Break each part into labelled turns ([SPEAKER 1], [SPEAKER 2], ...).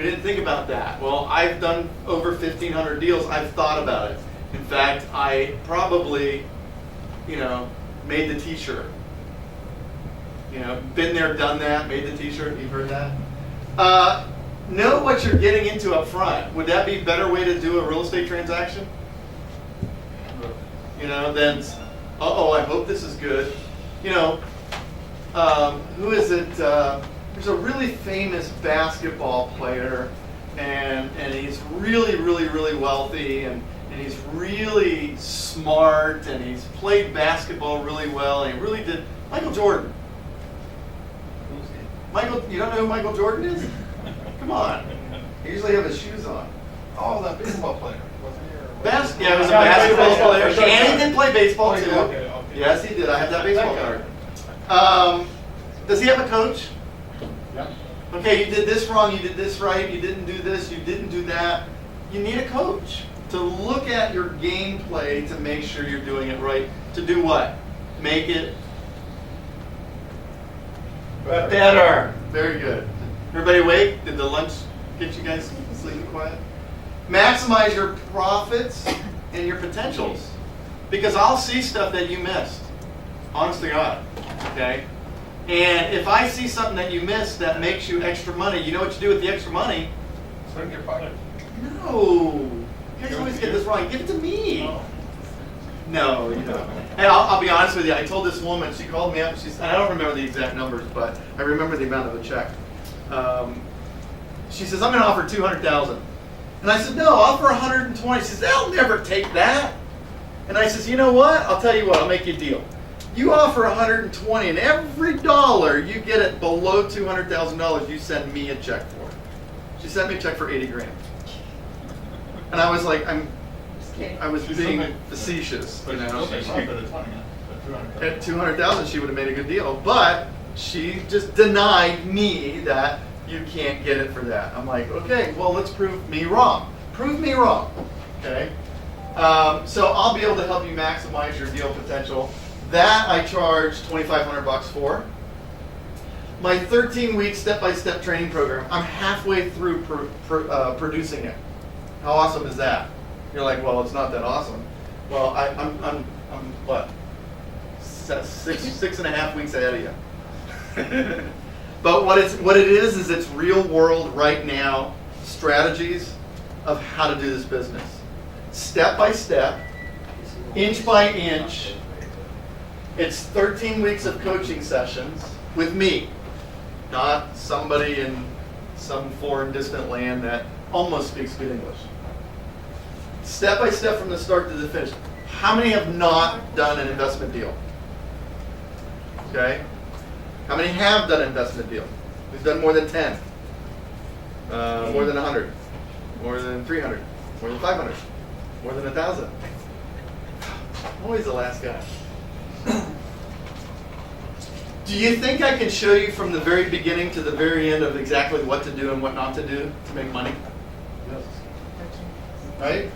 [SPEAKER 1] We didn't think about that. Well, I've done over 1,500 deals. I've thought about it. In fact, I probably, made the t-shirt. Been there, done that, made the t-shirt. You've heard that? Know what you're getting into up front. Would that be a better way to do a real estate transaction? Then, I hope this is good. Who is it? There's a really famous basketball player, and he's really, really, really wealthy, and he's really smart, and he's played basketball really well, and he really did. Michael Jordan. You don't know who Michael Jordan is? Come on. He usually have his shoes on.
[SPEAKER 2] Oh, that baseball player.
[SPEAKER 1] Yeah, he was a basketball player. And he did play baseball too.
[SPEAKER 2] Okay.
[SPEAKER 1] Yes, he did. I have that baseball card. Does he have a coach?
[SPEAKER 2] Yeah.
[SPEAKER 1] Okay, you did this wrong, you did this right, you didn't do this, you didn't do that. You need a coach to look at your gameplay to make sure you're doing it right. To do what? Make it better. Very good. Everybody awake? Did the lunch get you guys sleeping quiet? Maximize your profits and your potentials. Because I'll see stuff that you missed. Honest to God. Okay? And if I see something that you missed that makes you extra money, you know what you do with the extra money?
[SPEAKER 2] Put it in your pocket.
[SPEAKER 1] No. You guys always get this wrong. Give it to me. No, you don't. Hey, I'll be honest with you. I told this woman, she called me up, and I don't remember the exact numbers, but I remember the amount of the check. She says, I'm going to offer $200,000. And I said, no, I'll offer $120,000. She says, they'll never take that. And I says, you know what? I'll tell you what, I'll make you a deal. You offer $120,000, and every dollar you get it below $200,000, you send me a check for it. She sent me a check for $80,000. And I was like, I was being facetious, At $200,000, she would have made a good deal, but she just denied me that you can't get it for that. I'm like, okay, well, let's prove me wrong. Prove me wrong. Okay. So I'll be able to help you maximize your deal potential. That I charge $2,500 for. My 13-week step-by-step training program, I'm halfway through producing it. How awesome is that? You're like, well, it's not that awesome. Well, I'm what? 6.5 weeks ahead of you. But what it is it's real world right now strategies of how to do this business. Step by step, inch by inch. It's 13 weeks of coaching sessions with me, not somebody in some foreign distant land that almost speaks good English. Step by step from the start to the finish. How many have not done an investment deal? Okay. How many have done an investment deal? Who's done more than 10? More than 100? More than 300? More than 500? More than 1,000? Always the last guy. Do you think I can show you from the very beginning to the very end of exactly what to do and what not to do to make money?
[SPEAKER 2] Yes.
[SPEAKER 1] Right?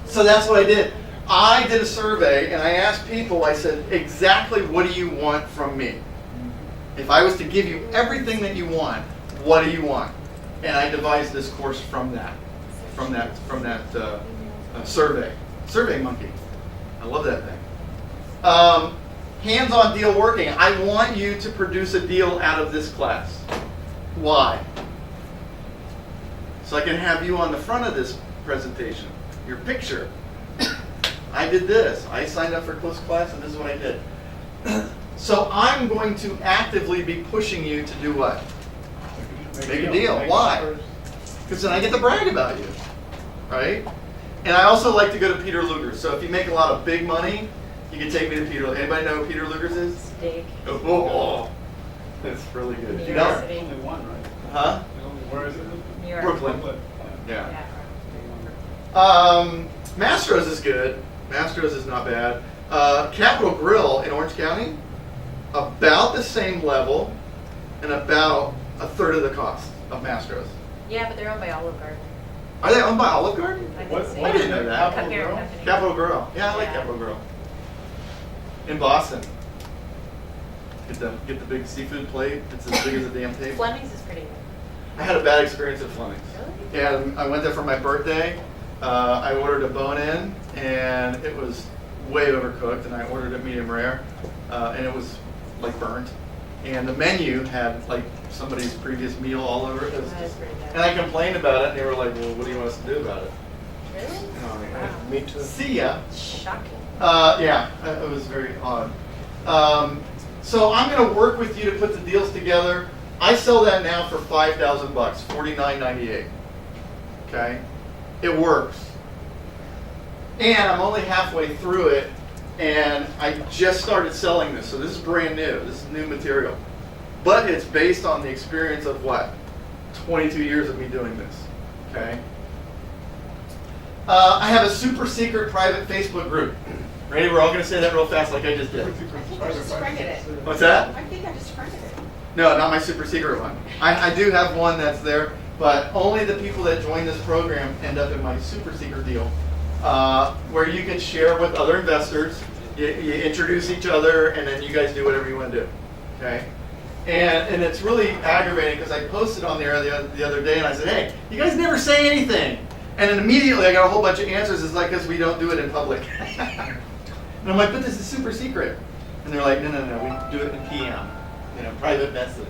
[SPEAKER 1] So that's what I did. I did a survey and I asked people, I said, exactly what do you want from me? If I was to give you everything that you want, what do you want? And I devised this course from that survey. Survey Monkey. I love that thing. Hands-on deal working. I want you to produce a deal out of this class. Why? So I can have you on the front of this presentation. Your picture. I did this. I signed up for close class and this is what I did. So I'm going to actively be pushing you to do what? Make a deal. Why? Because then I get to brag about you. Right? And I also like to go to Peter Luger's. So if you make a lot of big money, you can take me to Peter. Anybody know who Peter Luger's is?
[SPEAKER 3] Steak.
[SPEAKER 1] Oh, that's really good.
[SPEAKER 3] New
[SPEAKER 1] You
[SPEAKER 3] York
[SPEAKER 1] know?
[SPEAKER 3] City.
[SPEAKER 2] Only one, right?
[SPEAKER 1] Huh?
[SPEAKER 2] Where is it?
[SPEAKER 3] New York.
[SPEAKER 1] Brooklyn.
[SPEAKER 2] Brooklyn.
[SPEAKER 1] Yeah.
[SPEAKER 3] Yeah.
[SPEAKER 1] Mastro's is good. Mastro's is not bad. Capitol Grill in Orange County, about the same level and about a third of the cost of Mastro's.
[SPEAKER 3] Yeah, but they're owned by Olive Garden.
[SPEAKER 1] Are they owned by Olive Garden?
[SPEAKER 3] I
[SPEAKER 2] What-
[SPEAKER 3] think so.
[SPEAKER 1] I didn't know that.
[SPEAKER 3] Cut Beer Company.
[SPEAKER 1] Capitol Grill. Yeah, I like
[SPEAKER 3] Yeah.
[SPEAKER 1] Capitol Grill. In Boston. Get the big seafood plate. It's as big as a damn table.
[SPEAKER 3] Fleming's is pretty good.
[SPEAKER 1] I had a bad experience at Fleming's.
[SPEAKER 3] Really?
[SPEAKER 1] Yeah, I went there for my birthday. I ordered a bone-in, and it was way overcooked, and I ordered it medium rare, and it was like burnt. And the menu had like somebody's previous meal all over it. It was
[SPEAKER 3] That is
[SPEAKER 1] just-
[SPEAKER 3] pretty bad.
[SPEAKER 1] and I complained about it, and they were like, "Well, what do you want us to do about it?"
[SPEAKER 3] Really?
[SPEAKER 1] And I'm like,
[SPEAKER 3] Wow.
[SPEAKER 2] Me too.
[SPEAKER 1] See ya.
[SPEAKER 3] Shocking.
[SPEAKER 1] Yeah, it was very odd. So I'm going to work with you to put the deals together. I sell that now for $5,000, $49.98. Okay, it works, and I'm only halfway through it, and I just started selling this. So this is brand new. This is new material, but it's based on the experience of what 22 years of me doing this. Okay. I have a super secret private Facebook group. Ready? We're all going to say that real fast like I just did.
[SPEAKER 3] I think I just friended it.
[SPEAKER 1] What's that?
[SPEAKER 3] I think I just friended it.
[SPEAKER 1] No, not my super secret one. I do have one that's there, but only the people that join this program end up in my super secret deal, where you can share with other investors. You introduce each other, and then you guys do whatever you want to do. Okay? And it's really aggravating because I posted on there the other day, and I said, "Hey, you guys never say anything." And then immediately I got a whole bunch of answers. It's like, because we don't do it in public. And I'm like, but this is super secret. And they're like, no, we do it in PM, private message.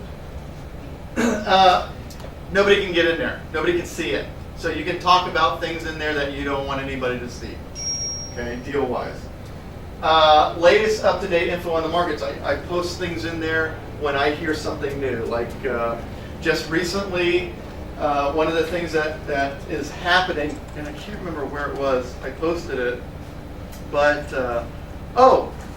[SPEAKER 1] Nobody can get in there. Nobody can see it. So you can talk about things in there that you don't want anybody to see. Okay, deal-wise. Latest up-to-date info on the markets. I post things in there when I hear something new. Like just recently, one of the things that is happening, and I can't remember where it was, I posted it, but,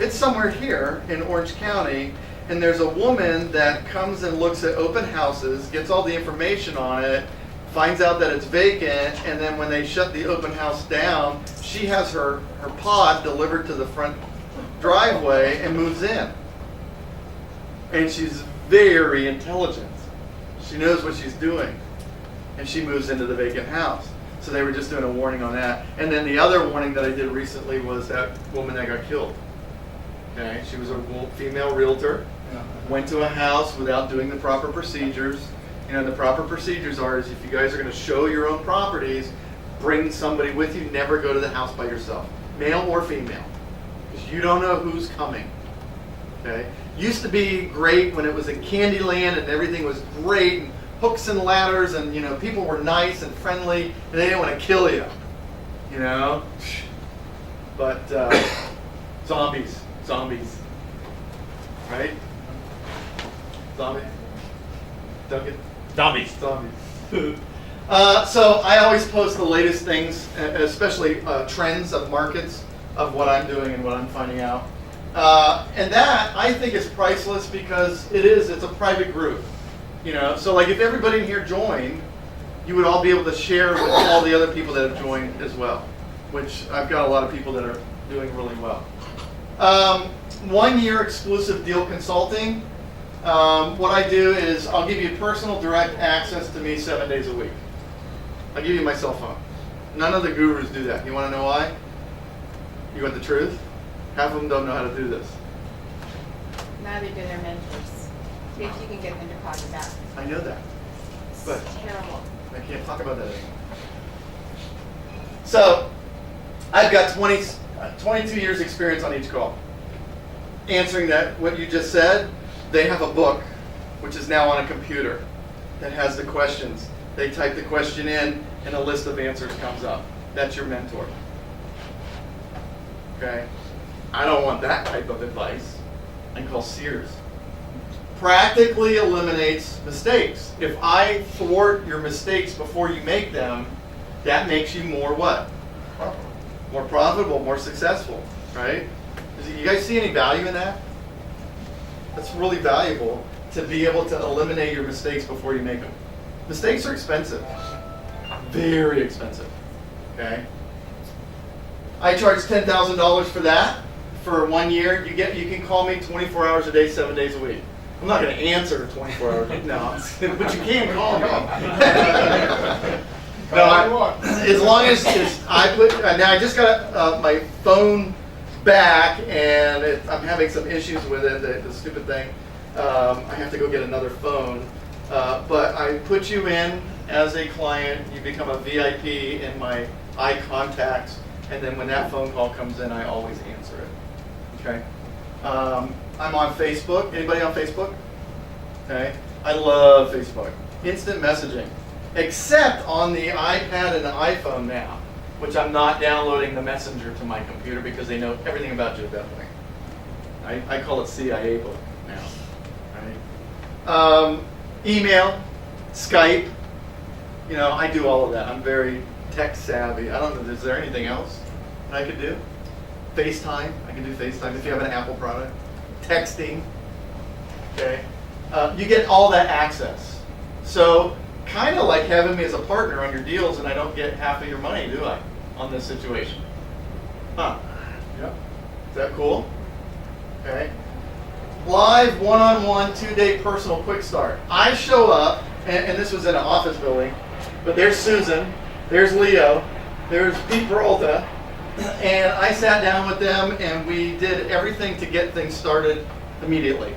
[SPEAKER 1] it's somewhere here in Orange County, and there's a woman that comes and looks at open houses, gets all the information on it, finds out that it's vacant, and then when they shut the open house down, she has her pod delivered to the front driveway and moves in. And she's very intelligent. She knows what she's doing. And she moves into the vacant house. So they were just doing a warning on that. And then the other warning that I did recently was that woman that got killed. Okay, she was a female realtor, went to a house without doing the proper procedures. The proper procedures is if you guys are going to show your own properties, bring somebody with you. Never go to the house by yourself, male or female, because you don't know who's coming. Okay, used to be great when it was in Candyland and everything was great. And hooks and ladders, and people were nice and friendly, and they didn't want to kill you, But zombies, right? Zombies. Duncan.
[SPEAKER 4] Zombies.
[SPEAKER 1] So I always post the latest things, especially trends of markets of what I'm doing and what I'm finding out, and that I think is priceless because it's a private group. So like if everybody in here joined, you would all be able to share with all the other people that have joined as well, which I've got a lot of people that are doing really well. 1 year exclusive deal consulting. What I do is I'll give you personal direct access to me 7 days a week. I'll give you my cell phone. None of the gurus do that. You want to know why? You want the truth? Half of them don't know how to do this.
[SPEAKER 3] Neither do their mentors. If you can get them to call you back.
[SPEAKER 1] I know that, but
[SPEAKER 3] It's terrible.
[SPEAKER 1] I can't talk about that anymore. So, I've got 22 years experience on each call. Answering what you just said, they have a book, which is now on a computer, that has the questions. They type the question in, and a list of answers comes up. That's your mentor. Okay? I don't want that type of advice. I call Sears. Practically eliminates mistakes. If I thwart your mistakes before you make them, that makes you more what? More profitable, more successful, right? You guys see any value in that? That's really valuable to be able to eliminate your mistakes before you make them. Mistakes are expensive, very expensive, okay? I charge $10,000 for that for 1 year. You can call me 24 hours a day, 7 days a week. I'm not going to answer 24 hours. No, but you can call me. No, as long as I put. Now I just got my phone back, and I'm having some issues with it. The stupid thing. I have to go get another phone, But I put you in as a client, you become a VIP in my iContacts, and then when that phone call comes in, I always answer it. Okay? I'm on Facebook. Anybody on Facebook? Okay? I love Facebook. Instant messaging. Except on the iPad and the iPhone now, which I'm not downloading the messenger to my computer because they know everything about you at that point. I call it CIA book now. Right? Email, Skype. You know, I do all of that. I'm very tech savvy. I don't know, is there anything else that I could do? FaceTime. I can do FaceTime if you have an Apple product. Texting. Okay. You get all that access. So, kind of like having me as a partner on your deals, and I don't get half of your money, do I, on this situation? Huh?
[SPEAKER 2] Yep.
[SPEAKER 1] Is that cool? Okay. Live one-on-one 2-day personal quick start. I show up, and this was in an office building, but there's Susan, there's Leo, there's Pete Peralta, and I sat down with them and we did everything to get things started immediately.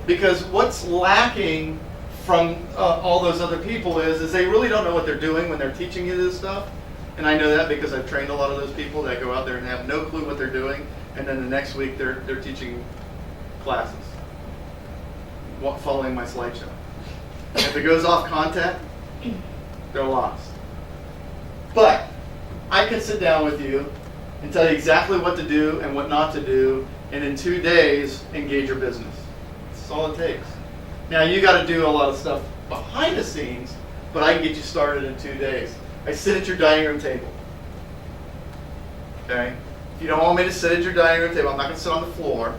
[SPEAKER 1] Because what's lacking from all those other people is they really don't know what they're doing when they're teaching you this stuff. And I know that because I've trained a lot of those people that go out there and have no clue what they're doing, and then the next week they're teaching classes, following my slideshow. If it goes off content, they're lost. But I can sit down with you and tell you exactly what to do and what not to do, and in 2 days, engage your business. That's all it takes. Now, you got to do a lot of stuff behind the scenes, but I can get you started in 2 days. I sit at your dining room table. Okay? If you don't want me to sit at your dining room table, I'm not going to sit on the floor.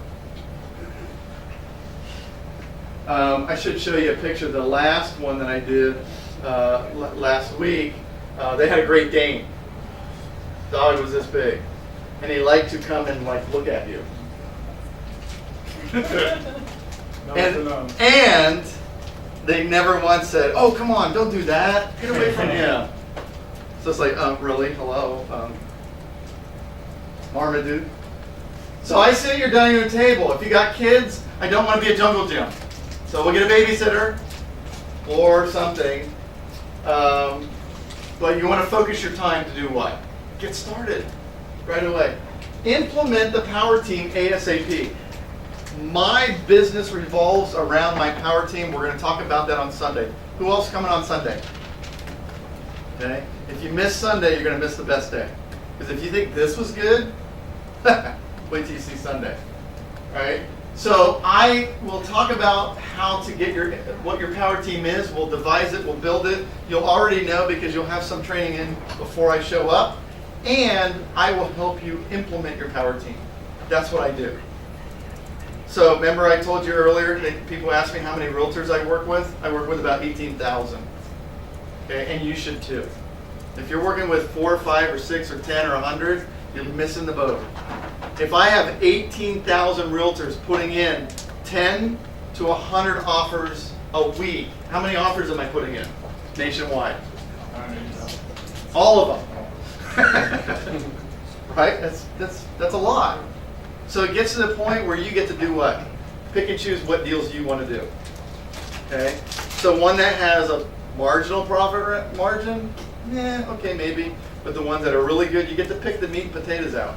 [SPEAKER 1] I should show you a picture. The last one that I did last week, they had a Great Dane. Dog was this big, and he liked to come and look at you. And they never once said, "Oh, come on, don't do that. Get away from him." So it's like, really? Hello, Marmaduke. So I sit at your dining room table. If you got kids, I don't want to be a jungle gym. So we'll get a babysitter or something. But you want to focus your time to do what? Get started right away. Implement the power team ASAP. My business revolves around my power team. We're going to talk about that on Sunday. Who else is coming on Sunday? Okay. If you miss Sunday, you're going to miss the best day. Because if you think this was good, wait till you see Sunday. All right? So I will talk about how to get what your power team is. We'll devise it. We'll build it. You'll already know because you'll have some training in before I show up. And I will help you implement your power team. That's what I do. So remember I told you earlier that people ask me how many realtors I work with? I work with about 18,000. Okay, and you should too. If you're working with 4 or 5 or 6 or 10 or 100, you're missing the boat. If I have 18,000 realtors putting in 10 to 100 offers a week, how many offers am I putting in nationwide? All of them. Right? That's a lot. So it gets to the point where you get to do what? Pick and choose what deals you want to do. Okay? So one that has a marginal profit margin, okay, maybe. But the ones that are really good, you get to pick the meat and potatoes out.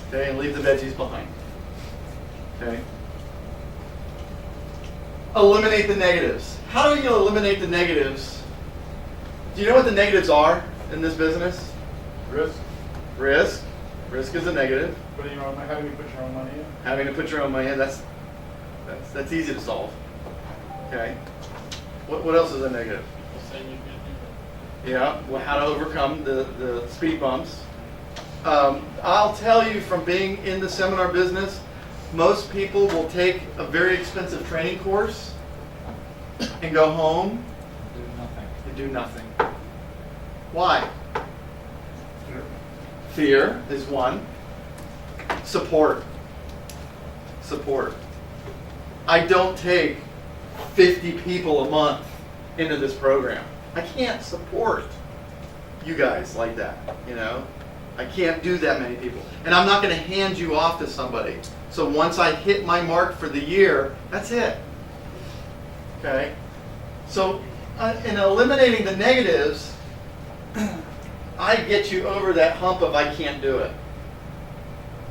[SPEAKER 1] Okay, and leave the veggies behind. Okay? Eliminate the negatives. How do you eliminate the negatives? Do you know what the negatives are in this business?
[SPEAKER 2] Risk.
[SPEAKER 1] Risk. Risk is a negative.
[SPEAKER 2] Putting your own, having to put your own money in.
[SPEAKER 1] Having to put your own money in, that's easy to solve. Okay? What else is a negative? Yeah, well, how to overcome the speed bumps. I'll tell you from being in the seminar business, most people will take a very expensive training course and go home and do nothing. Why? Fear is one. Support. I don't take 50 people a month into this program. I can't support you guys like that, you know? I can't do that many people. And I'm not going to hand you off to somebody. So once I hit my mark for the year, that's it. Okay? So in eliminating the negatives, I get you over that hump of I can't do it.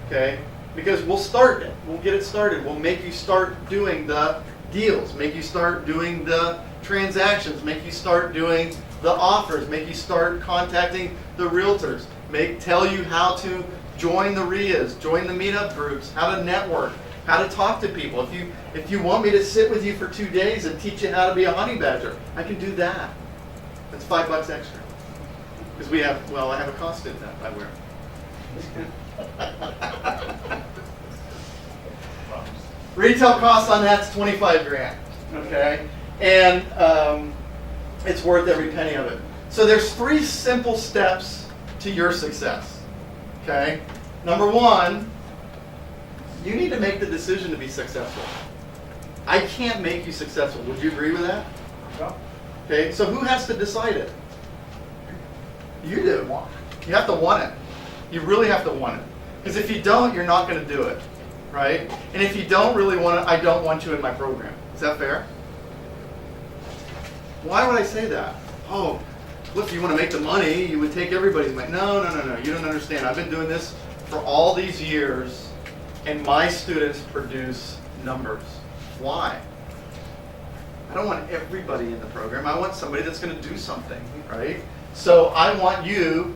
[SPEAKER 1] Okay? Because we'll start it. We'll get it started. We'll make you start doing the deals, make you start doing the transactions, make you start doing the offers, make you start contacting the realtors, tell you how to join the RIAs, join the meetup groups, how to network, how to talk to people. If you want me to sit with you for 2 days and teach you how to be a honey badger, I can do that. That's $5 extra. Because I have a cost in that I wear. Retail cost on that's 25 grand. Okay? And it's worth every penny of it. So there's 3 simple steps to your success. Okay? Number 1, you need to make the decision to be successful. I can't make you successful. Would you agree with that?
[SPEAKER 2] Yeah.
[SPEAKER 1] Okay, so who has to decide it? You do. You have to want it. You really have to want it. Because if you don't, you're not going to do it. Right? And if you don't really want it, I don't want you in my program. Is that fair? Why would I say that? Oh, look, if you want to make the money, you would take everybody's money. No. You don't understand. I've been doing this for all these years, and my students produce numbers. Why? I don't want everybody in the program. I want somebody that's going to do something, right? So I want you